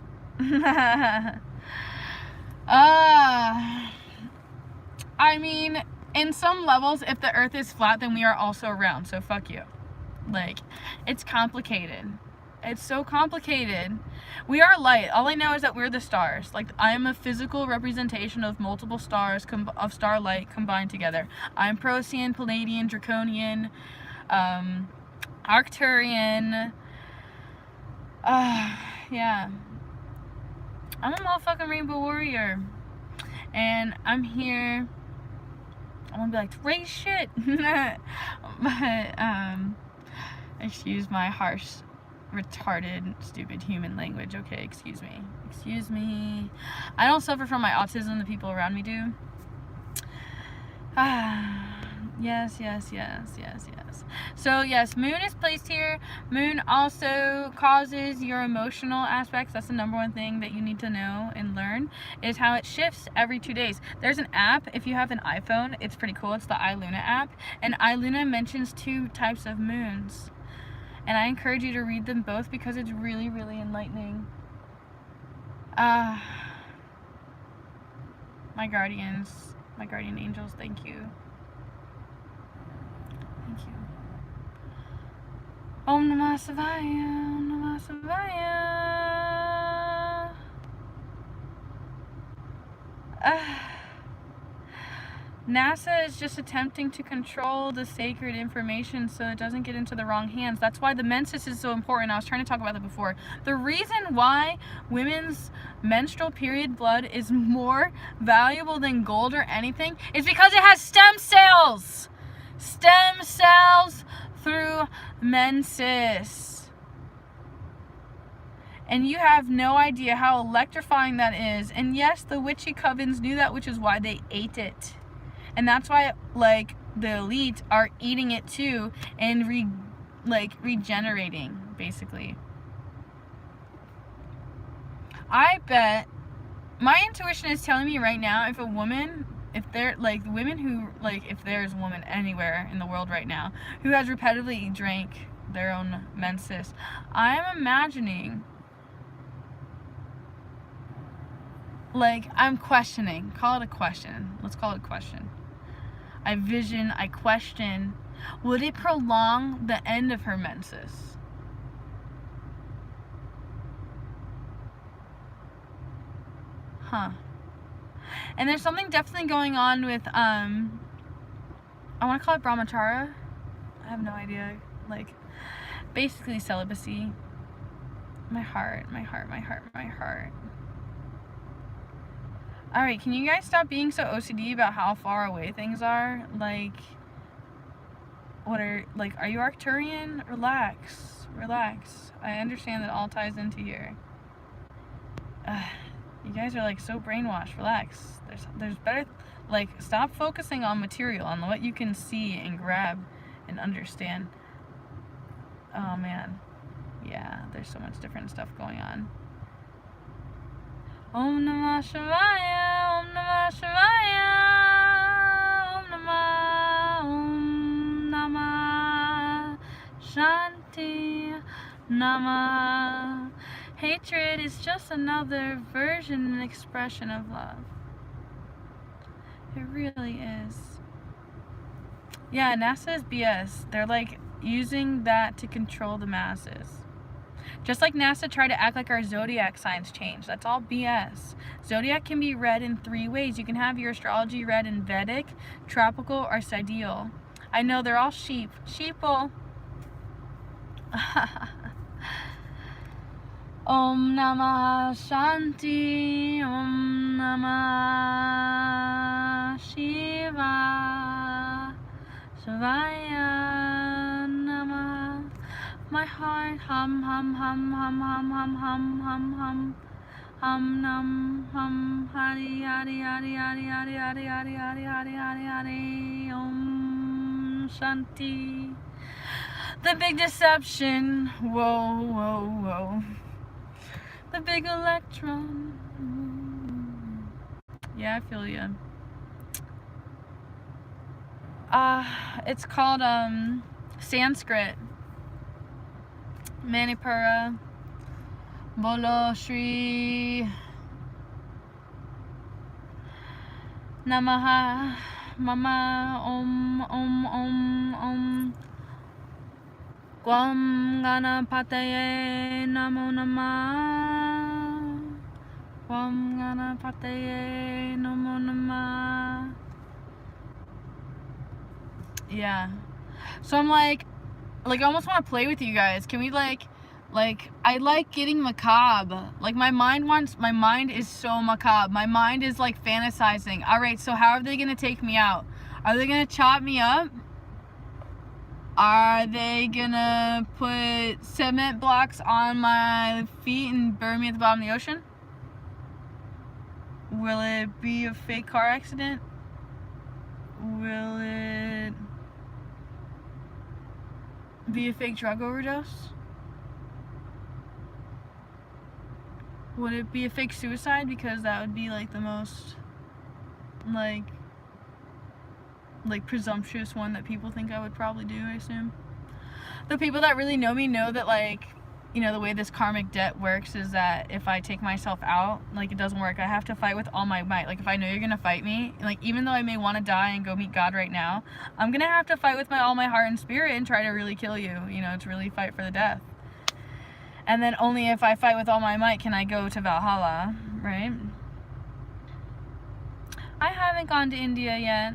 I mean, in some levels, if the earth is flat, then we are also round. So fuck you. Like, it's complicated. It's so complicated. We are light. All I know is that we're the stars. Like, I am a physical representation of multiple stars, of starlight combined together. I'm Procyon, Palladian, Draconian, Arcturian. Yeah. I'm a motherfucking rainbow warrior. And I'm here. I'm gonna be like, raise shit. But, excuse my harsh, retarded, stupid human language. Okay, excuse me. Excuse me. I don't suffer from my autism. The people around me do. Yes. So yes, moon is placed here. Moon also causes your emotional aspects. That's the number one thing that you need to know and learn, is how it shifts every 2 days. There's an app, if you have an iPhone, it's pretty cool. It's the iLuna app, and iLuna mentions 2 types of moons, and I encourage you to read them both because it's really, really enlightening. My guardians, my guardian angels, thank you. Thank you. Om Namah Shivaya, Om Namah Shivaya. NASA is just attempting to control the sacred information so it doesn't get into the wrong hands. That's why the menses is so important. I was trying to talk about that before. The reason why women's menstrual period blood is more valuable than gold or anything is because it has stem cells. Stem cells through menses. And you have no idea how electrifying that is. And yes, the witchy covens knew that, which is why they ate it. And that's why, like, the elite are eating it too and regenerating, basically. I bet my intuition is telling me right now, if a woman, if they're like women who, like, if there's a woman anywhere in the world right now who has repetitively drank their own menses, I'm imagining, like, I'm questioning. Call it a question. Let's call it a question. I question, would it prolong the end of her menses? And there's something definitely going on with, I want to call it brahmachara. I have no idea. Like, basically celibacy. My heart. Alright, can you guys stop being so OCD about how far away things are? Like, are you Arcturian? Relax. I understand that all ties into here. You guys are like so brainwashed. Relax. There's better, like, stop focusing on material, on what you can see and grab and understand. Oh man. Yeah, there's so much different stuff going on. Om Namah Shivaya, Om Namah Shivaya, Om Namah Shanti Namah. Hatred is just another version and expression of love. It really is. Yeah, NASA is BS. They're like, using that to control the masses. Just like NASA tried to act like our zodiac signs change. That's all BS. Zodiac can be read in 3 ways. You can have your astrology read in Vedic, tropical, or sidereal. I know they're all sheep. Sheeple. Om Namah Shanti. Om Namah Shiva. Shivaya Namah. My heart hum hum hum hum hum hum hum hum hum hum num hum hari hari hari hari hari hari hari hari hari hari hari Om Shanti. The big deception. Whoa whoa whoa. The big electron. Yeah, I feel ya. It's called Sanskrit. Manipura. Bolo Shri Namaha Mama Om Om Om Om Gwam Ganapataye Namo Namah. Gwam Ganapataye Namo Namah. Yeah. So I'm like I almost want to play with you guys. Can we I like getting macabre. Like my mind is so macabre. My mind is like fantasizing. Alright, so how are they gonna take me out? Are they gonna chop me up? Are they gonna put cement blocks on my feet and burn me at the bottom of the ocean? Will it be a fake car accident? Will it be a fake drug overdose? Would it be a fake suicide? Because that would be like the most like presumptuous one that people think I would probably do, I assume. The people that really know me know that the way this karmic debt works is that if I take myself out, it doesn't work. I have to fight with all my might. If I know you're gonna fight me, even though I may want to die and go meet God right now, I'm gonna have to fight with all my heart and spirit and try to really kill you, to really fight for the death. And then only if I fight with all my might can I go to Valhalla, right? I haven't gone to India yet.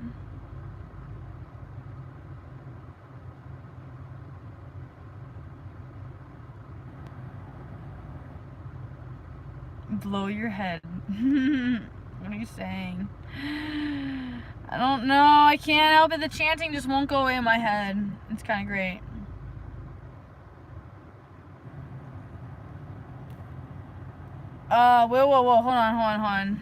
Blow your head. What are you saying? I don't know. I can't help it. The chanting just won't go away in my head. It's kind of great. Whoa. Hold on.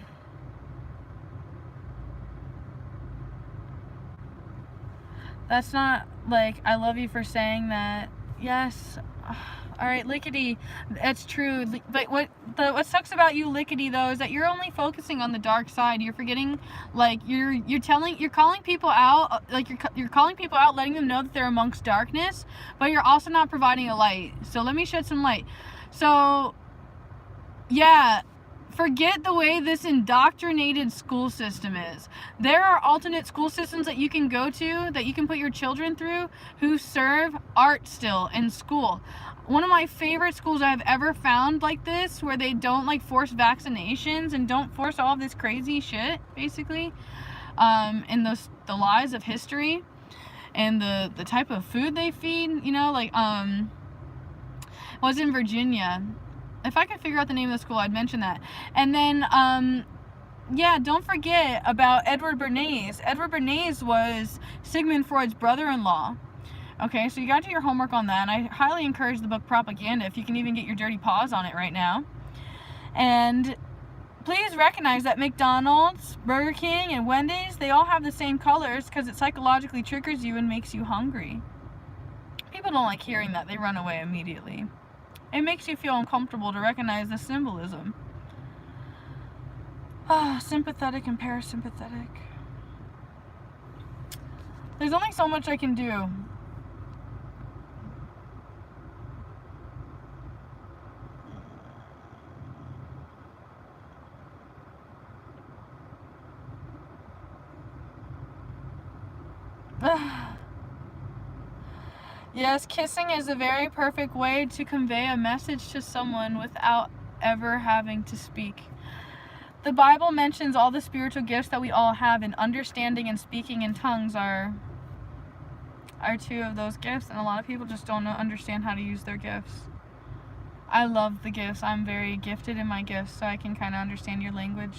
That's not I love you for saying that. Yes. Alright, Lickety, that's true. But what sucks about you, Lickety, though, is that you're only focusing on the dark side. You're forgetting, you're calling people out, you're calling people out, letting them know that they're amongst darkness, but you're also not providing a light. So let me shed some light. So, yeah, forget the way this indoctrinated school system is. There are alternate school systems that you can go to, that you can put your children through, who serve art still in school. One of my favorite schools I've ever found like this, where they don't force vaccinations and don't force all of this crazy shit, basically, and the lies of history and the type of food they feed, was in Virginia. If I could figure out the name of the school, I'd mention that. And then, yeah, don't forget about Edward Bernays. Edward Bernays was Sigmund Freud's brother-in-law. Okay, so you got to do your homework on that, and I highly encourage the book Propaganda, if you can even get your dirty paws on it right now. And please recognize that McDonald's, Burger King, and Wendy's, they all have the same colors because it psychologically triggers you and makes you hungry. People don't like hearing that. They run away immediately. It makes you feel uncomfortable to recognize the symbolism. Sympathetic and parasympathetic. There's only so much I can do. Yes, kissing is a very perfect way to convey a message to someone without ever having to speak. The Bible mentions all the spiritual gifts that we all have, and understanding and speaking in tongues are two of those gifts, and a lot of people just don't understand how to use their gifts. I love the gifts. I'm very gifted in my gifts, so I can kind of understand your language.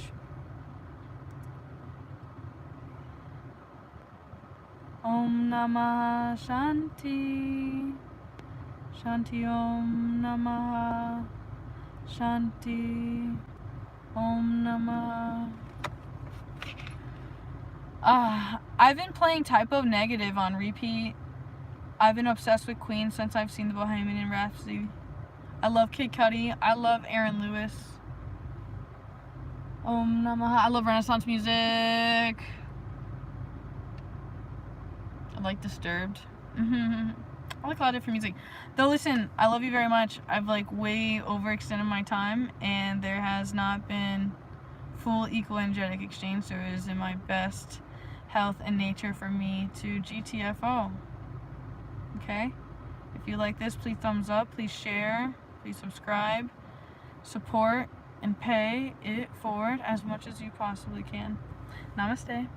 Om Namah Shanti. Shanti Om Namah Shanti Om Namah. I've been playing Typo Negative on repeat. I've been obsessed with Queen since I've seen the Bohemian Rhapsody. I love Kid Cudi. I love Aaron Lewis. Om Namah. I love Renaissance music. I like Disturbed. I like a lot of different music. Though listen, I love you very much. I've like way overextended my time, and there has not been full equal energetic exchange, so it is in my best health and nature for me to GTFO. Okay? If you like this, please thumbs up, please share, please subscribe, support, and pay it forward as much as you possibly can. Namaste.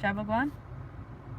Jai Bhagwan.